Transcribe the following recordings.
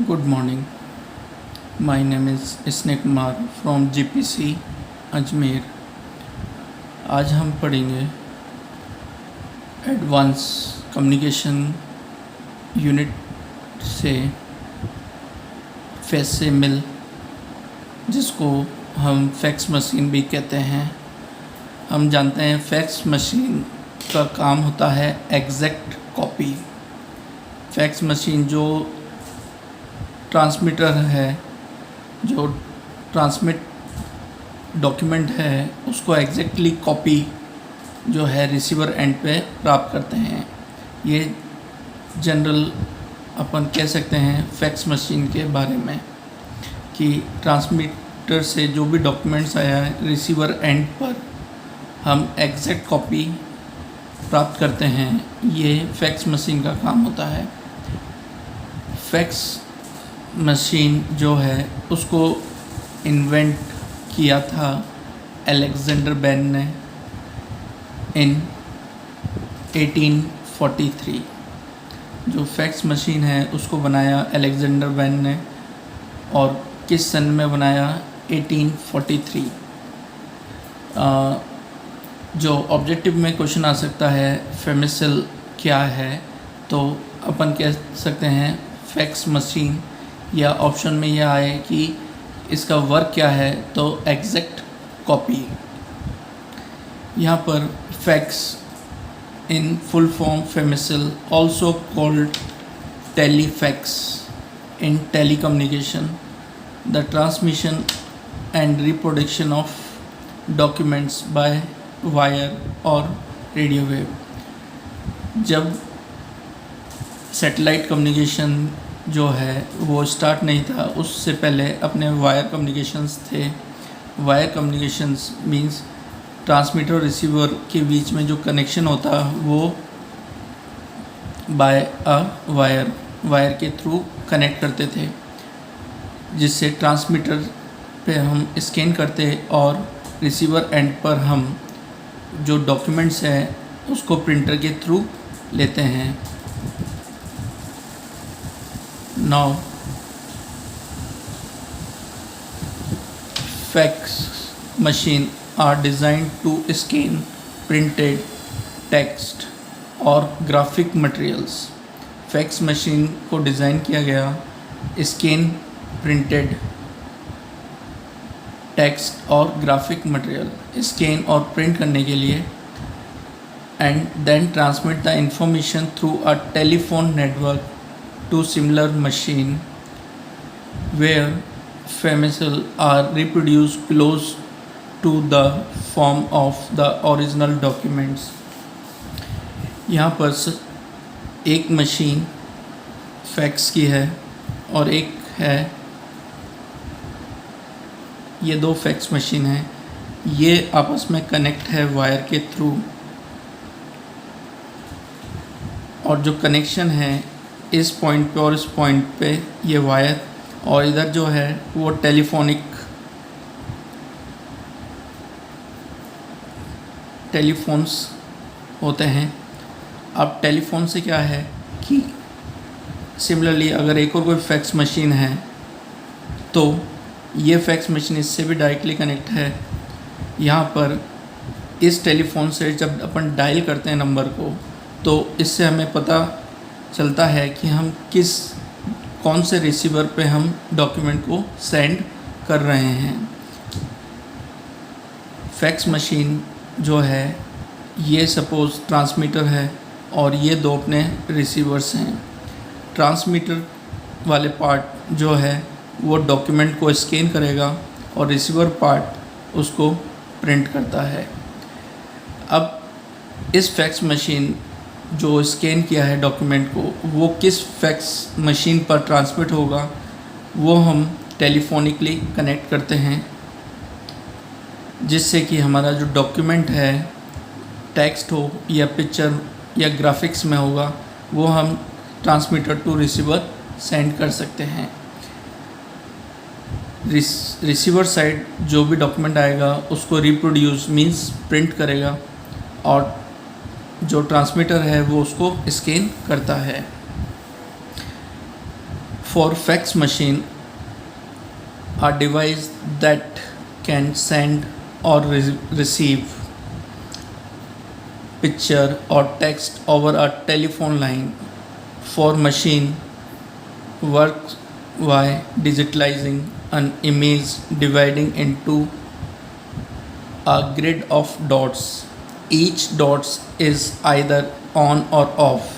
Good morning. My name is snake Kumar from GPC Ajmer. आज हम पढ़ेंगे एडवांस कम्युनिकेशन यूनिट से फैक्सिमिल, जिसको हम फैक्स मशीन भी कहते हैं। हम जानते हैं फैक्स मशीन का काम होता है एग्जैक्ट कॉपी। फैक्स मशीन जो ट्रांसमीटर है, जो ट्रांसमिट डॉक्यूमेंट है, उसको एग्जैक्टली कॉपी जो है रिसीवर एंड पे प्राप्त करते हैं। ये जनरल अपन कह सकते हैं फैक्स मशीन के बारे में कि ट्रांसमीटर से जो भी डॉक्यूमेंट्स आया है रिसीवर एंड पर हम एग्जैक्ट कॉपी प्राप्त करते हैं। ये फैक्स मशीन का काम होता है। फैक्स मशीन जो है उसको इन्वेंट किया था अलेक्जेंडर बेल ने इन 1843। जो फैक्स मशीन है उसको बनाया अलेक्जेंडर बेल ने, और किस सन में बनाया? 1843। जो ऑब्जेक्टिव में क्वेश्चन आ सकता है फेमिसिल क्या है, तो अपन कह सकते हैं फैक्स मशीन, या ऑप्शन में यह आए कि इसका वर्क क्या है, तो एग्जैक्ट कॉपी। यहाँ पर fax in full form facsimile, also called telefax in telecommunication, the transmission and reproduction of documents by wire और रेडियो वेव। जब सैटेलाइट कम्युनिकेशन जो है वो स्टार्ट नहीं था, उससे पहले अपने वायर कम्युनिकेशंस थे। वायर कम्युनिकेशंस मींस ट्रांसमीटर और रिसीवर के बीच में जो कनेक्शन होता वो बाय अ वायर के थ्रू कनेक्ट करते थे, जिससे ट्रांसमीटर पे हम स्कैन करते और रिसीवर एंड पर हम जो डॉक्यूमेंट्स हैं उसको प्रिंटर के थ्रू लेते हैं। Now, fax machine are designed to scan printed text और graphic materials। फैक्स मशीन को डिज़ाइन किया गया स्कैन प्रिंटेड टेक्स्ट और ग्राफिक मटेरियल स्कैन और प्रिंट करने के लिए, and then transmit the information through a telephone network to similar machine where facsimiles are reproduced close to the form of the original documents। यहाँ पर एक machine fax की है और एक है, ये दो फैक्स मशीन है, ये आपस में कनेक्ट है वायर के थ्रू, और जो कनेक्शन है इस पॉइंट पे और इस पॉइंट पे ये वायर, और इधर जो है वो टेलीफोन्स होते हैं। अब टेलीफोन से क्या है कि सिमिलरली अगर एक और कोई फैक्स मशीन है तो ये फैक्स मशीन इससे भी डायरेक्टली कनेक्ट है। यहाँ पर इस टेलीफोन से जब अपन डायल करते हैं नंबर को, तो इससे हमें पता चलता है कि हम कौन से रिसीवर पे हम डॉक्यूमेंट को सेंड कर रहे हैं। फैक्स मशीन जो है ये सपोज़ ट्रांसमीटर है और ये दो अपने रिसीवर्स हैं। ट्रांसमीटर वाले पार्ट जो है वो डॉक्यूमेंट को स्कैन करेगा और रिसीवर पार्ट उसको प्रिंट करता है। अब इस फैक्स मशीन जो स्कैन किया है डॉक्यूमेंट को, वो किस फैक्स मशीन पर ट्रांसमिट होगा वो हम टेलीफोनिकली कनेक्ट करते हैं, जिससे कि हमारा जो डॉक्यूमेंट है टेक्स्ट हो या पिक्चर या ग्राफिक्स में होगा वो हम ट्रांसमीटर टू रिसीवर सेंड कर सकते हैं। रिसीवर साइड जो भी डॉक्यूमेंट आएगा उसको रिप्रोड्यूस मींस प्रिंट करेगा, और जो ट्रांसमीटर है वो उसको स्कैन करता है। For fax machine, a device that can send or receive picture or text over a telephone line. For machine works by digitalizing an image, dividing into a grid of dots. Each dot is either on or off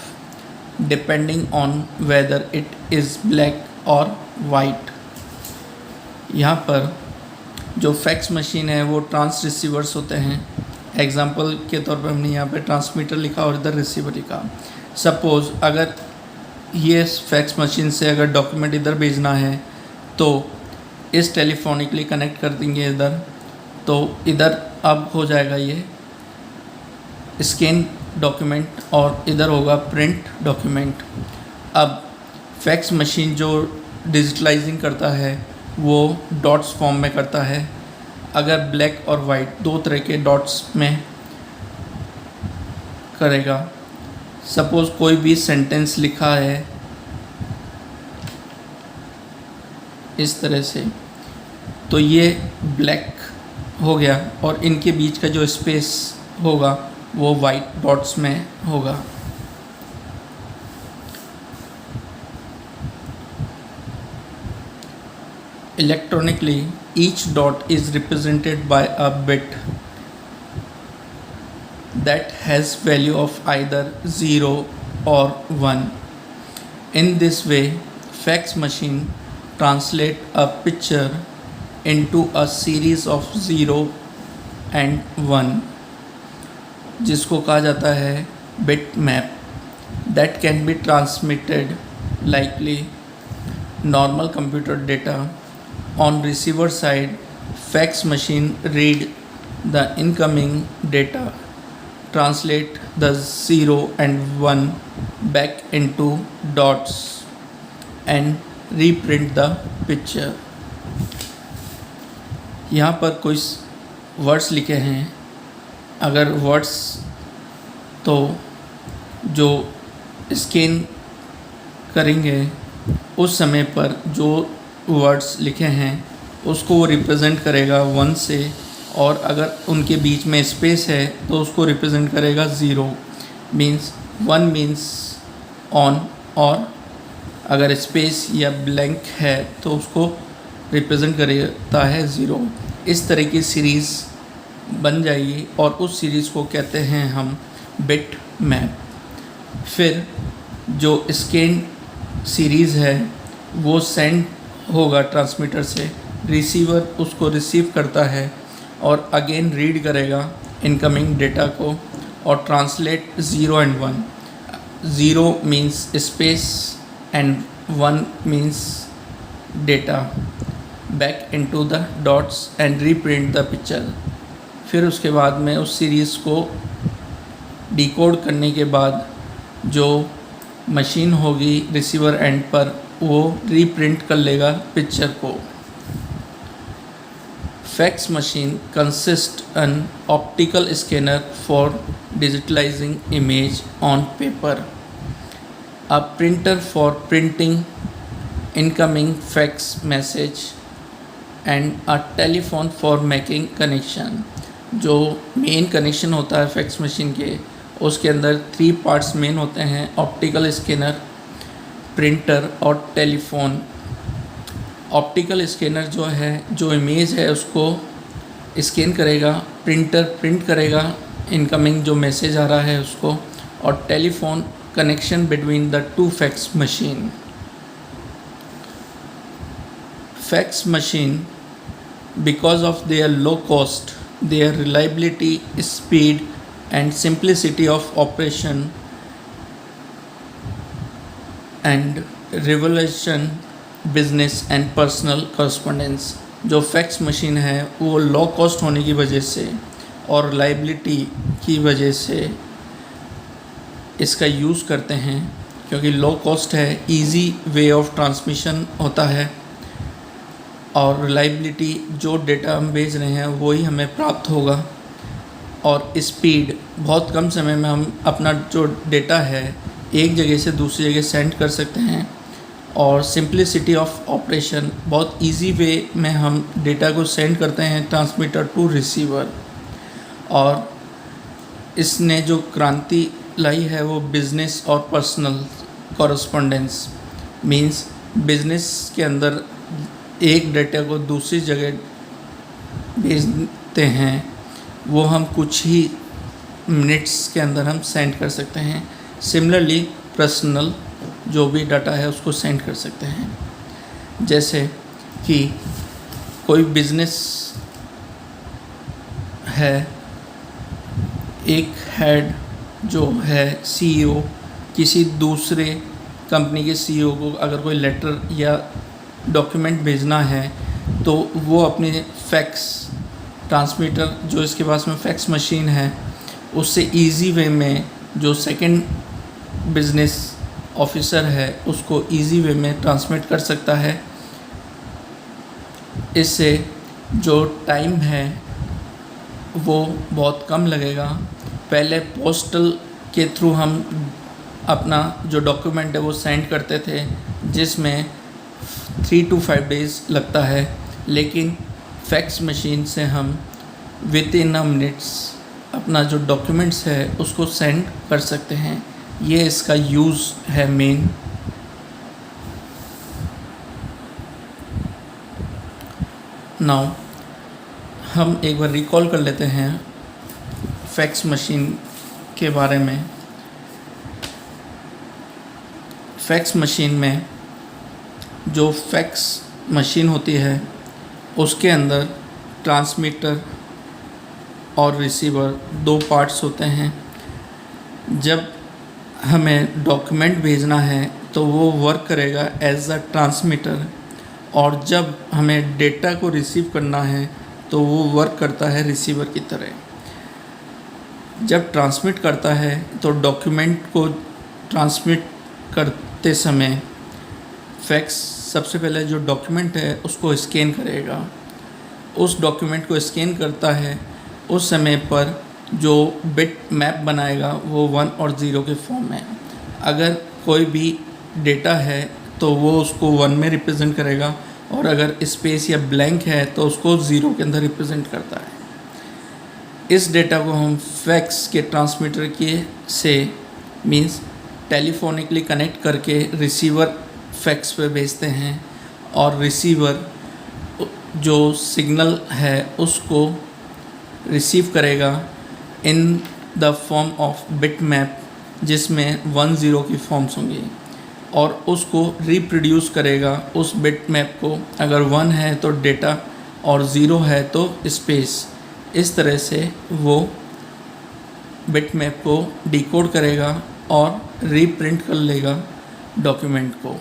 depending on whether it is black or white. यहाँ पर जो fax machine है वो trans receivers होते हैं। Example के तौर पर हमने यहाँ पे ट्रांसमीटर लिखा और इधर रिसीवर लिखा। सपोज़ अगर ये फैक्स मशीन से अगर डॉक्यूमेंट इधर भेजना है तो इस टेलीफोनिकली कनेक्ट कर देंगे इधर, तो इधर अब हो जाएगा ये स्कैन डॉक्यूमेंट और इधर होगा प्रिंट डॉक्यूमेंट। अब फैक्स मशीन जो डिजिटलाइजिंग करता है वो डॉट्स फॉर्म में करता है। अगर ब्लैक और वाइट दो तरह के डॉट्स में करेगा, सपोज़ कोई भी सेंटेंस लिखा है इस तरह से, तो ये ब्लैक हो गया और इनके बीच का जो स्पेस होगा वो वाइट डॉट्स में होगा। Electronically, each dot is represented by a bit that has value of either 0 or 1. In this way, fax machine translate a picture into a series of 0 and 1, जिसको कहा जाता है bit map, that can be transmitted likely normal computer data. On receiver side, fax machine read the incoming data, translate the 0 and 1 back into dots and reprint the picture. यहाँ पर कुछ words लिखे हैं। अगर वर्ड्स तो जो scan करेंगे उस समय पर जो वर्ड्स लिखे हैं उसको वो रिप्रेजेंट करेगा 1 से, और अगर उनके बीच में स्पेस है तो उसको रिप्रेजेंट करेगा 0। मीन्स 1 मीन्स ऑन, और अगर स्पेस या ब्लैंक है तो उसको रिप्रेजेंट करता है 0। इस तरह की सीरीज़ बन जाएगी और उस सीरीज़ को कहते हैं हम बिट मैप। फिर जो स्कैन सीरीज़ है वो सेंड होगा ट्रांसमीटर से, रिसीवर उसको रिसीव करता है और अगेन रीड करेगा इनकमिंग डेटा को और translate 0 and 1। 0 means space and 1 means data back into the dots and reprint the picture. फिर उसके बाद में उस सीरीज़ को डिकोड करने के बाद जो मशीन होगी रिसीवर एंड पर वो रीप्रिंट कर लेगा पिक्चर को। Fax machine consist an optical scanner for digitalising image on paper, a printer for printing incoming fax message and a telephone for making connection. जो मेन कनेक्शन होता है fax machine के, उसके अंदर 3 पार्ट्स मेन होते हैं: optical scanner, printer और telephone. Optical scanner जो है जो इमेज है उसको स्कैन करेगा, प्रिंटर प्रिंट करेगा इनकमिंग जो मैसेज आ रहा है उसको, और telephone connection between the 2 fax machine. Fax machine because of their low cost, their reliability, speed and simplicity of operation and revolution business and personal correspondence। जो fax machine है वो low cost होने की वजह से और रिलायबिलिटी की वजह से इसका यूज़ करते हैं, क्योंकि लो कॉस्ट है, इजी वे ऑफ ट्रांसमिशन होता है, और रिलायबिलिटी जो डेटा हम भेज रहे हैं वही हमें प्राप्त होगा, और स्पीड बहुत कम समय में हम अपना जो डेटा है एक जगह से दूसरी जगह सेंड कर सकते हैं, और सिंप्लिसिटी ऑफ ऑपरेशन, बहुत इजी वे में हम डेटा को सेंड करते हैं ट्रांसमीटर टू रिसीवर। और इसने जो क्रांति लाई है वो बिज़नेस और पर्सनल कॉरस्पॉन्डेंस, मींस बिज़नेस के अंदर एक डेटा को दूसरी जगह भेजते हैं, वो हम कुछ ही मिनट्स के अंदर हम सेंड कर सकते हैं। सिमिलरली पर्सनल जो भी डाटा है उसको सेंड कर सकते हैं। जैसे कि कोई बिज़नेस है, एक हेड जो है सीईओ किसी दूसरे कंपनी के सीईओ को अगर कोई लेटर या डॉक्यूमेंट भेजना है तो वो अपने फैक्स ट्रांसमीटर जो इसके पास में फैक्स मशीन है उससे इजी वे में जो सेकंड बिजनेस ऑफिसर है उसको इजी वे में ट्रांसमिट कर सकता है। इससे जो टाइम है वो बहुत कम लगेगा। पहले पोस्टल के थ्रू हम अपना जो डॉक्यूमेंट है वो सेंड करते थे जिसमें 3 to 5 days लगता है, लेकिन फैक्स मशीन से हम विद इन अ मिनट्स अपना जो डॉक्यूमेंट्स है उसको सेंड कर सकते हैं। ये इसका यूज़ है मेन। नाउ हम एक बार रिकॉल कर लेते हैं फैक्स मशीन के बारे में। फैक्स मशीन में जो फैक्स मशीन होती है उसके अंदर ट्रांसमीटर और रिसीवर 2 पार्ट्स होते हैं। जब हमें डॉक्यूमेंट भेजना है तो वो वर्क करेगा एज अ ट्रांसमीटर, और जब हमें डेटा को रिसीव करना है तो वो वर्क करता है रिसीवर की तरह। जब ट्रांसमिट करता है तो डॉक्यूमेंट को ट्रांसमिट करते समय फैक्स सबसे पहले जो डॉक्यूमेंट है उसको स्कैन करेगा। उस डॉक्यूमेंट को स्कैन करता है, उस समय पर जो बिट मैप बनाएगा वो 1 और 0 के फॉर्म में। अगर कोई भी डेटा है तो वो उसको 1 में रिप्रेजेंट करेगा, और अगर स्पेस या ब्लैंक है तो उसको 0 के अंदर रिप्रेजेंट करता है। इस डेटा को हम फैक्स के ट्रांसमीटर के से मींस टेलीफोनिकली कनेक्ट करके रिसीवर फैक्स पे भेजते हैं, और रिसीवर जो सिग्नल है उसको रिसीव करेगा in the form of bit map जिसमें 1 0 की फॉर्म्स होंगी, और उसको रिप्रोड्यूस करेगा उस बिट मैप को। अगर 1 है तो डेटा और 0 है तो स्पेस। इस तरह से वो बिट मैप को डिकोड करेगा और रीप्रिंट कर लेगा डॉक्यूमेंट को।